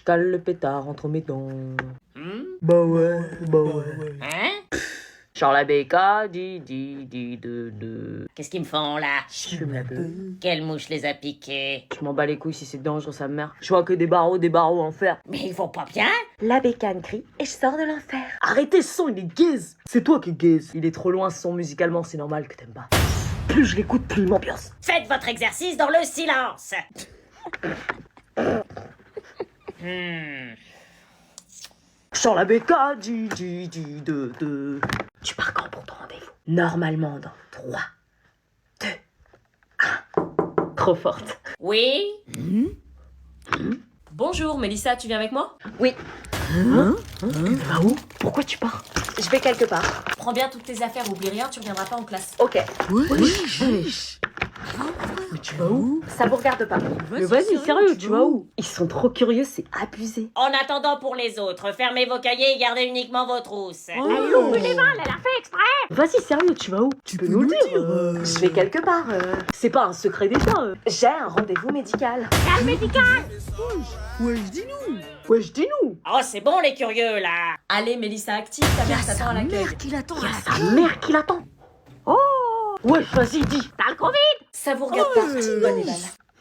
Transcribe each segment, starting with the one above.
cale le pétard entre mes dents. Bah ouais. Hein? Genre la béca, de. Qu'est-ce qu'ils me font là? Je fume la beuh. Quelle mouche les a piqués? Je m'en bats les couilles si c'est dangereux, sa mère. Je vois que des barreaux en fer. Mais ils vont pas bien? La bécane crie et je sors de l'enfer. Arrêtez ce son, il est gaze. C'est toi qui es gaze. Il est trop loin ce son musicalement, c'est normal que t'aimes pas. Plus je l'écoute, plus il m'ambiance. Faites votre exercice dans le silence. Sur la béca, de. Tu pars quand pour ton rendez-vous? Normalement dans 3, 2, 1. Trop forte. Oui? Bonjour, Mélissa, tu viens avec moi? Oui. Bah où? Pourquoi tu pars? Je vais quelque part. Prends bien toutes tes affaires, oublie rien, tu reviendras pas en classe. Ok. Wesh. Mais tu vas où? Ça vous regarde pas. Mais Vas-y, vas-y, sérieux, tu vas où? Ils sont trop curieux, c'est abusé. En attendant pour les autres, fermez vos cahiers et gardez uniquement vos trousses. Oh. Vas-y, sérieux, tu vas où? Tu peux nous le dire. Je vais quelque part. C'est pas un secret d'État. J'ai un rendez-vous médical. Wesh, dis-nous. Ouais, je dis nous. Oh, c'est bon les curieux là. Allez, Mélissa, active, ta mère t'attend à l'accueil. qui l'attend Il y a sa mère qui l'attend. Oh. Ouais, vas-y, dis. T'as le Covid? Ça vous regarde pas, petite bonne Evan.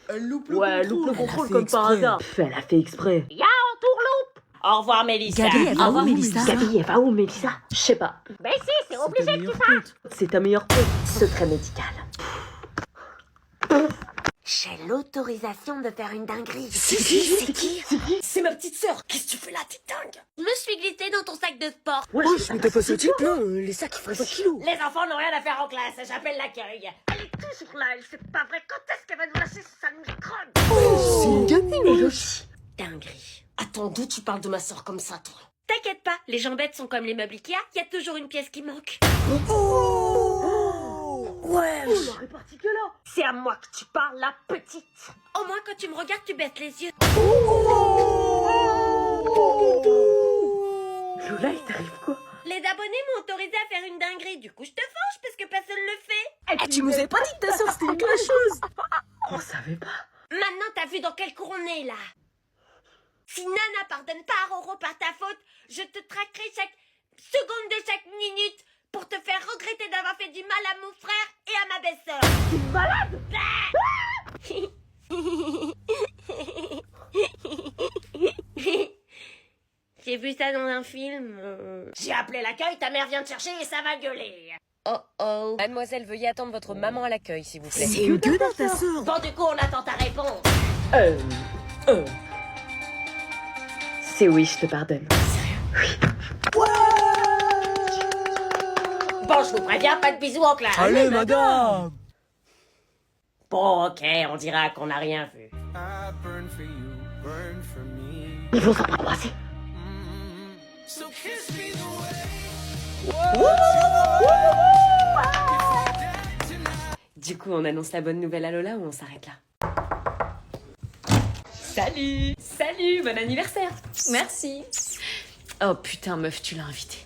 Elle loupe le Ouais, contrôle. loupe le Elle a contrôle fait comme par exprès. hasard. Pff, elle a fait exprès. Ya, on tourloupe. Au revoir Mélissa. Gabi, elle va Au revoir, où, Mélissa? Gabi, elle va où, Mélissa? Je sais pas. Mais si, c'est C'est ta obligé que meilleure tu pote. C'est ta meilleure pote. Secret médical. J'ai l'autorisation de faire une dinguerie. C'est qui? C'est ma petite sœur, qu'est-ce que tu fais là, t'es dingue? Je me suis glissée dans ton sac de sport. Wesh, mais t'as pas ce type là. Les sacs ils font 20 kilos. Les enfants n'ont rien à faire en classe, j'appelle l'accueil. Elle est toujours là, c'est pas vrai. Quand est-ce qu'elle va nous lâcher ce sale microbe? C'est une gamine. aussi. Dinguerie. Attends, d'où tu parles de ma sœur comme ça, toi? T'inquiète pas, les jambettes sont comme les meubles Ikea, y a toujours une pièce qui manque. Wesh. Oh, la répartie que là. C'est à moi que tu parles, la petite. Au moins, quand tu me regardes, tu baisses les yeux. Lola, il t'arrive quoi? Les abonnés m'ont autorisé à faire une dinguerie, du coup je te fâche parce que personne le fait. Ah, tu nous avais pas dit que ta sœur c'était une clasheuse. On savait pas. Maintenant, t'as vu dans quel cour on est, là? Si Nana pardonne pas à Roro par ta faute, je te traquerai chaque seconde de chaque minute pour te faire regretter d'avoir fait du mal à mon frère et à ma belle-sœur. T'es malade? J'ai vu ça dans un film. J'ai appelé l'accueil, ta mère vient te chercher et ça va gueuler. Oh oh. Mademoiselle, veuillez attendre votre maman à l'accueil, s'il vous plaît. C'est une gueule ta sœur. Bon, du coup, on attend ta réponse. C'est oui, je te pardonne. Bon, je vous préviens, pas de bisous en classe. Allez, madame. Bon, ok, on dira qu'on n'a rien vu. Ils vont s'embrasser. Du coup, on annonce la bonne nouvelle à Lola ou on s'arrête là? Salut! Salut, bon anniversaire! Merci! Oh putain, meuf, tu l'as invité.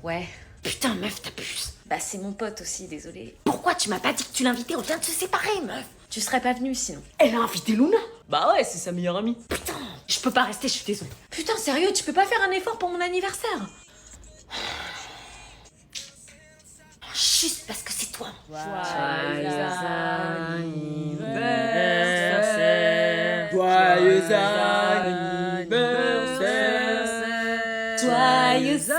Ouais. Putain, meuf, t'abuses. Bah, c'est mon pote aussi, désolé. Pourquoi tu m'as pas dit que tu l'invitais? On vient de se séparer, meuf. Tu serais pas venue sinon. Elle a invité Luna. Bah ouais, c'est sa meilleure amie. Putain, je peux pas rester, je suis désolée. Putain, sérieux, tu peux pas faire un effort pour mon anniversaire? Juste parce que c'est toi. Joyeux anniversaire. Joyeux anniversaire. Joyeux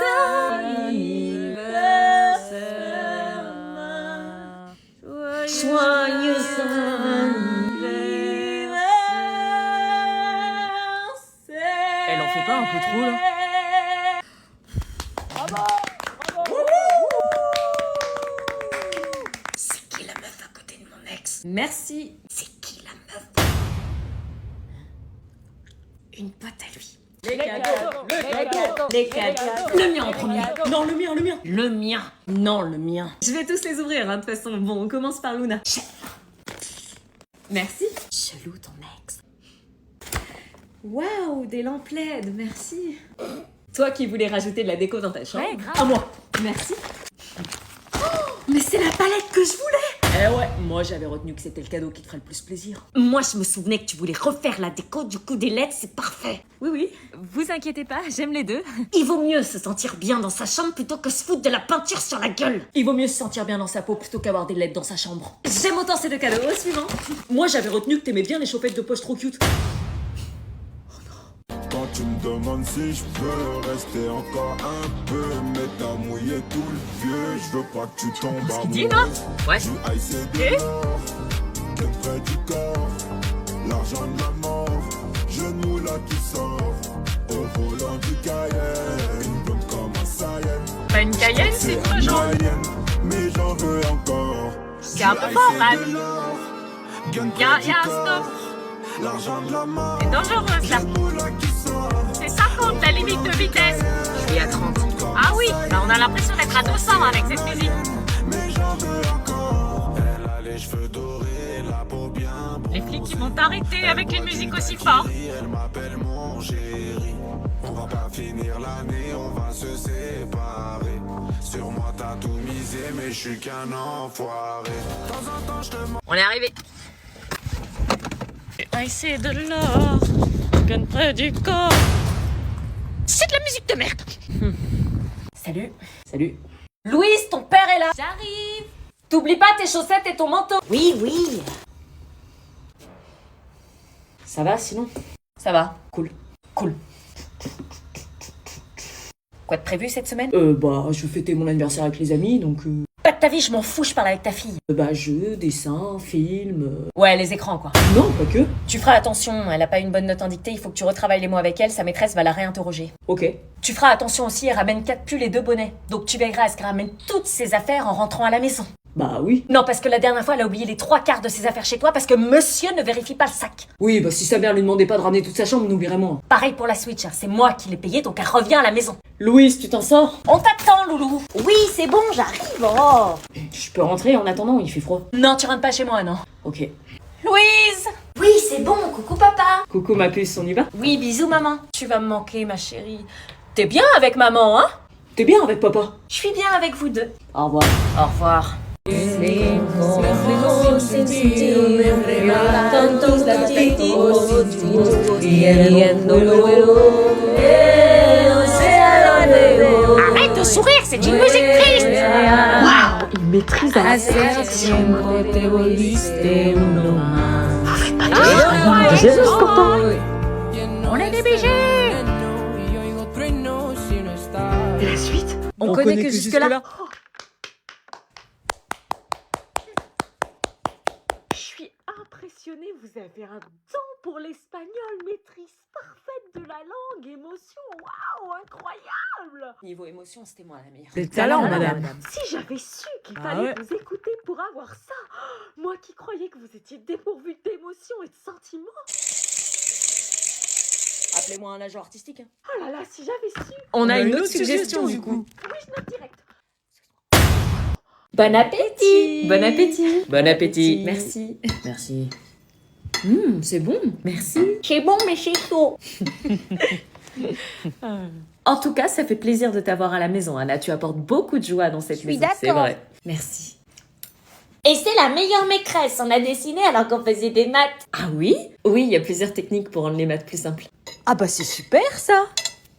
anniversaire. Joyeux anniversaire. Elle en fait pas un peu trop là? C'est qui la meuf à côté de mon ex? Merci. C'est qui la meuf? Une pote à lui. Les cadeaux. Le mien en premier. Non, le mien. Le mien. Non, le mien. Je vais tous les ouvrir, hein, de toute façon. Bon, on commence par Luna. Merci. Chelou ton ex. Waouh, des lampes LED, merci. Toi qui voulais rajouter de la déco dans ta chambre. Ouais, grave. À moi. Merci. Oh, mais c'est la palette que je voulais. Eh ouais, moi j'avais retenu que c'était le cadeau qui te ferait le plus plaisir. Moi, je me souvenais que tu voulais refaire la déco, du coup, des LED, c'est parfait. Oui, vous inquiétez pas, j'aime les deux. Il vaut mieux se sentir bien dans sa chambre plutôt que se foutre de la peinture sur la gueule. Il vaut mieux se sentir bien dans sa peau plutôt qu'avoir des LED dans sa chambre. J'aime autant ces deux cadeaux. Au suivant. Moi j'avais retenu que t'aimais bien les chaussettes de poche trop cute. Quand tu me demandes si je peux rester encore un peu, mais t'as mouillé tout le vieux, je veux pas que tu tombes amoureux. dit, non? Ouais. Du ice et de l'or, t'es près du corps, l'argent de la mort, genou là qui sort, au volant du Cayenne, une blonde comme un Saiyan. Bah, une Cayenne, c'est trop jaune. Moyenne, mais j'en veux encore. C'est un peu fort, man. Il Y a un stop. l'argent de la mort, C'est dangereux, ça. genou là qui sort. C'est 50, la limite de vitesse. Je suis à 30. Ah oui, bah on a l'impression d'être à 200 avec cette musique. Mais j'en veux encore. Elle a les cheveux dorés, la peau bien Les flics qui vont t'arrêter avec une musique aussi forte. elle m'appelle mon chéri. On va pas finir l'année, on va se séparer. Sur moi t'as tout misé, mais je suis qu'un enfoiré. De temps en temps je te mens. On est arrivé. Ah, c'est de l'or. Gun près du corps. C'est de la musique de merde. Salut. Salut. Louise, ton père est là. J'arrive. T'oublies pas tes chaussettes et ton manteau. Oui, oui. Ça va sinon? Ça va. Cool. Cool. Quoi de prévu cette semaine? Bah je fêtais mon anniversaire avec les amis donc Pas de ta vie, je m'en fous, je parle avec ta fille. bah jeux, dessins, films. Ouais, les écrans quoi. Non, pas que. Tu feras attention, elle a pas une bonne note en dictée, il faut que tu retravailles les mots avec elle, sa maîtresse va la réinterroger. Ok. Tu feras attention aussi, elle ramène 4 pulls et 2 bonnets. Donc tu veilleras à ce qu'elle ramène toutes ses affaires en rentrant à la maison. Bah oui. Non, parce que la dernière fois, elle a oublié les 3/4 de ses affaires chez toi parce que monsieur ne vérifie pas le sac. Oui, bah si sa mère lui demandait pas de ramener toute sa chambre, nous oublierait moins. Pareil pour la Switch, hein, c'est moi qui l'ai payée, donc elle revient à la maison. Louise, tu t'en sors? On t'attend, loulou. Oui, c'est bon, j'arrive. Oh. Je peux rentrer en attendant, il fait froid. Non, tu rentres pas chez moi, non. Ok. Louise! Oui, c'est bon, coucou papa. Coucou ma puce, on y va? Oui, bisous, maman. Tu vas me manquer, ma chérie. T'es bien avec maman, hein? T'es bien avec papa? Je suis bien avec vous deux. Au revoir. Au revoir. Arrête de sourire, c'est une musique triste. Waouh, il maîtrise à la perfection. Jésus pourtant. On est des BG. Et la suite? On connaît que jusque-là. Je suis impressionnée, vous avez un don pour l'espagnol, maîtrise parfaite de la langue, émotion, waouh, incroyable! Niveau émotion, c'était moi la meilleure. Des talents, madame. Si j'avais su qu'il Ah fallait ouais. vous écouter pour avoir ça, moi qui croyais que vous étiez dépourvu d'émotions et de sentiments, Appelez-moi un agent artistique. Hein. oh là là, si j'avais su, On a une autre suggestion du coup. oui, je note direct. Bon appétit. Bon appétit. Bon appétit. Merci. Merci. C'est bon. Merci. C'est bon, mais c'est chaud. En tout cas, ça fait plaisir de t'avoir à la maison, Anna. Tu apportes beaucoup de joie dans cette suis maison. d'accord. C'est vrai. Merci. Et c'est la meilleure maîtresse. On a dessiné alors qu'on faisait des maths. Ah oui? Oui, il y a plusieurs techniques pour rendre les maths plus simples. Ah bah c'est super ça.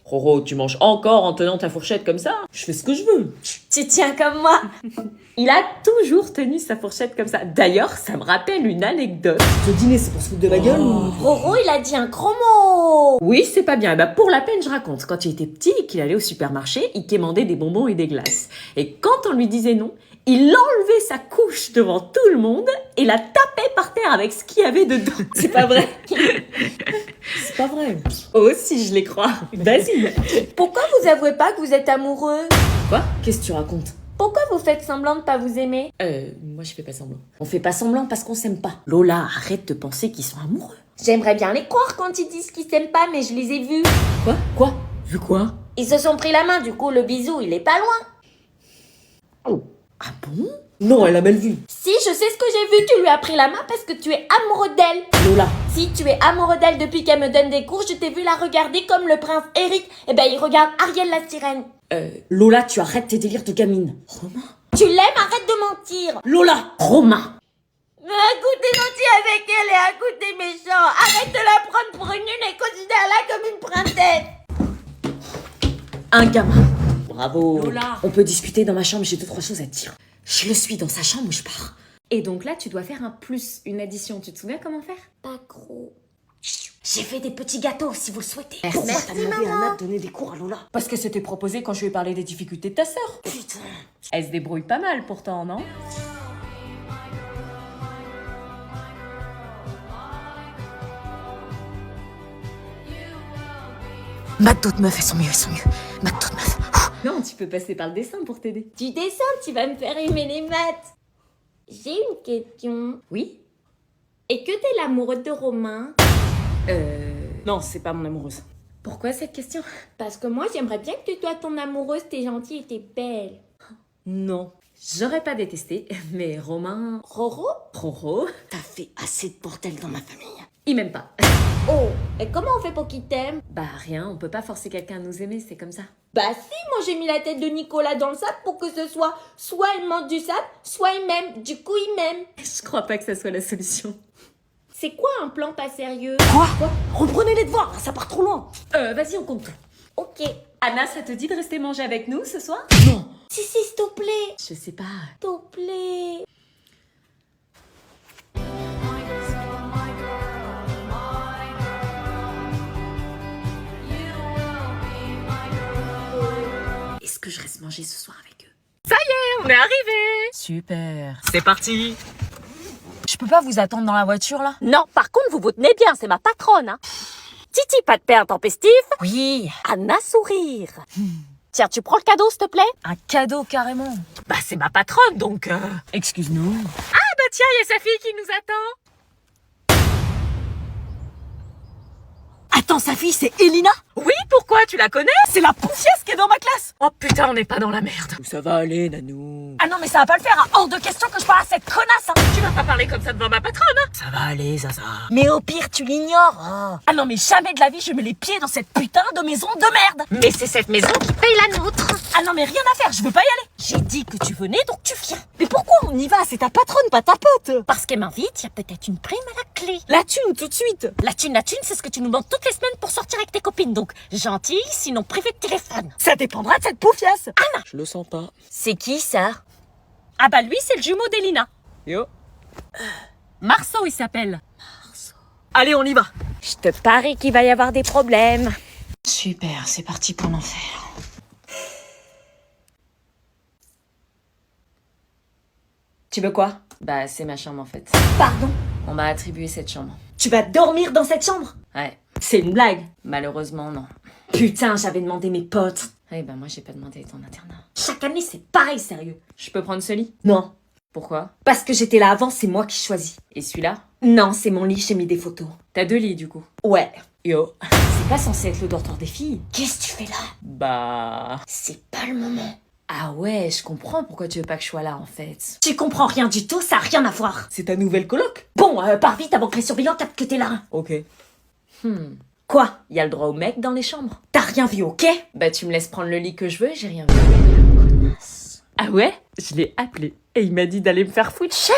Roro, tu manges encore en tenant ta fourchette comme ça? Je fais ce que je veux. Tu tiens comme moi. Il a toujours tenu sa fourchette comme ça. D'ailleurs, ça me rappelle une anecdote. Ce dîner, c'est pour se foutre de ma gueule ou... Roro, il a dit un gros mot. Oui, c'est pas bien. Eh ben, pour la peine, je raconte. Quand il était petit et qu'il allait au supermarché, il quémandait des bonbons et des glaces. Et quand on lui disait non, il enlevait sa couche devant tout le monde et la tapait par terre avec ce qu'il y avait dedans. C'est pas vrai? C'est pas vrai. Oh, si je les crois. Vas-y. Pourquoi vous avouez pas que vous êtes amoureux? Quoi? Qu'est-ce que tu racontes? Pourquoi vous faites semblant de pas vous aimer? Moi je fais pas semblant. On fait pas semblant parce qu'on s'aime pas. Lola, arrête de penser qu'ils sont amoureux. J'aimerais bien les croire quand ils disent qu'ils s'aiment pas, mais je les ai vus. Quoi? Vu quoi? Ils se sont pris la main, du coup le bisou il est pas loin. Ah bon? Non, elle a mal vu. Si, je sais ce que j'ai vu, tu lui as pris la main parce que tu es amoureux d'elle. Lola. Si tu es amoureux d'elle depuis qu'elle me donne des cours, je t'ai vu la regarder comme le prince Eric. Eh ben il regarde Ariel la sirène. Lola, tu arrêtes tes délires de gamine. Romain? Tu l'aimes, arrête de mentir. Lola, Romain. Mais un coup t'es gentil avec elle et un coup t'es méchant. Arrête de la prendre pour une nulle et considère-la comme une princesse. Un gamin. Bravo. Lola. On peut discuter dans ma chambre, j'ai 2-3 choses à te dire. Je le suis dans sa chambre où je pars. Et donc là, tu dois faire un plus, une addition. Tu te souviens comment faire? Pas gros. J'ai fait des petits gâteaux, si vous le souhaitez. Pourquoi t'as demandé à Nat de donner des cours à Lola? Parce que c'était proposé quand je lui ai parlé des difficultés de ta sœur. Putain. Elle se débrouille pas mal pourtant, non? Maths d'autres meufs, elles sont mieux. Maths d'autres meufs. Non, tu peux passer par le dessin pour t'aider. Tu descends, tu vas me faire aimer les maths. J'ai une question. Oui? Et que t'es l'amoureuse de Romain? Non, c'est pas mon amoureuse. Pourquoi cette question? Parce que moi, j'aimerais bien que tu sois ton amoureuse, t'es gentille et t'es belle. Non. J'aurais pas détesté, mais Romain... Roro? Roro, T'as fait assez de bordel dans ma famille. il m'aime pas. Oh, et comment on fait pour qu'il t'aime? Bah rien, on peut pas forcer quelqu'un à nous aimer, c'est comme ça. Bah si, moi j'ai mis la tête de Nicolas dans le sable pour que ce soit soit il mange du sable, soit il m'aime. Du coup, il m'aime. Je crois pas que ça soit la solution. C'est quoi un plan pas sérieux? Quoi? Reprenez les devoirs, ça part trop loin. Vas-y, on compte tout. Ok. Anna, ça te dit de rester manger avec nous ce soir? Non. Si, s'il te plaît. Je sais pas. S'il te plaît. Est-ce que je reste manger ce soir avec eux? On est arrivés. Super. C'est parti. Je peux pas vous attendre dans la voiture là? Non, par contre, vous tenez bien, c'est ma patronne. Hein. Titi, pas de pain intempestif. Oui. Anna, sourire. Tiens, tu prends le cadeau, s'il te plaît? Un cadeau carrément. Bah c'est ma patronne donc. Excuse-nous. Ah bah tiens, il y a sa fille qui nous attend. Attends, sa fille, c'est Elina? Oui, pourquoi? Tu la connais? C'est la poufiasse qui est dans ma classe. Oh putain, on n'est pas dans la merde. Ça va aller, Nanou. Ah non, mais ça va pas le faire, hein. Hors de question que je parle à cette connasse, hein. Tu vas pas parler comme ça devant ma patronne, hein. Ça va aller, Zaza. Mais au pire, tu l'ignores. Oh. Ah non, mais jamais de la vie je mets les pieds dans cette putain de maison de merde. Mais c'est cette maison qui paye la nôtre. Ah non, mais rien à faire, je veux pas y aller. J'ai dit que tu venais, donc tu viens. Mais pourquoi on y va? C'est ta patronne, pas ta pote. Parce qu'elle m'invite, il y a peut-être une prime à la clé. La thune, tout de suite. La thune, c'est ce que tu nous demandes toutes les semaines pour sortir avec tes copines. Donc, gentil, sinon privé de téléphone. Ça dépendra de cette poufiasse. Je le sens pas. C'est qui, ça? Ah bah lui, c'est le jumeau d'Elina. Yo. Marceau, il s'appelle. Allez, on y va. Je te parie qu'il va y avoir des problèmes. Super, c'est parti pour l'enfer. Tu veux quoi? Bah, c'est ma chambre en fait. Pardon? On m'a attribué cette chambre. Tu vas dormir dans cette chambre? Ouais. C'est une blague. Malheureusement, non. Putain, j'avais demandé mes potes. Eh ben, moi, j'ai pas demandé ton internat. Chaque année, c'est pareil, sérieux. Je peux prendre ce lit? Non. Pourquoi? Parce que j'étais là avant, c'est moi qui choisis. Et celui-là? Non, c'est mon lit, j'ai mis des photos. T'as 2 lits, du coup. Ouais. Yo. C'est pas censé être le dortoir des filles. Qu'est-ce que tu fais là? Bah... C'est pas le moment. Ah ouais, je comprends pourquoi tu veux pas que je sois là, en fait. Tu comprends rien du tout, ça a rien à voir. C'est ta nouvelle coloc? Bon, pars vite avant que les surveillants captent que t'es là. Ok. Quoi? Y a le droit au mec dans les chambres? T'as rien vu, ok? Bah, tu me laisses prendre le lit que je veux, j'ai rien vu. Ah ouais? Je l'ai appelé et il m'a dit d'aller me faire foutre cher.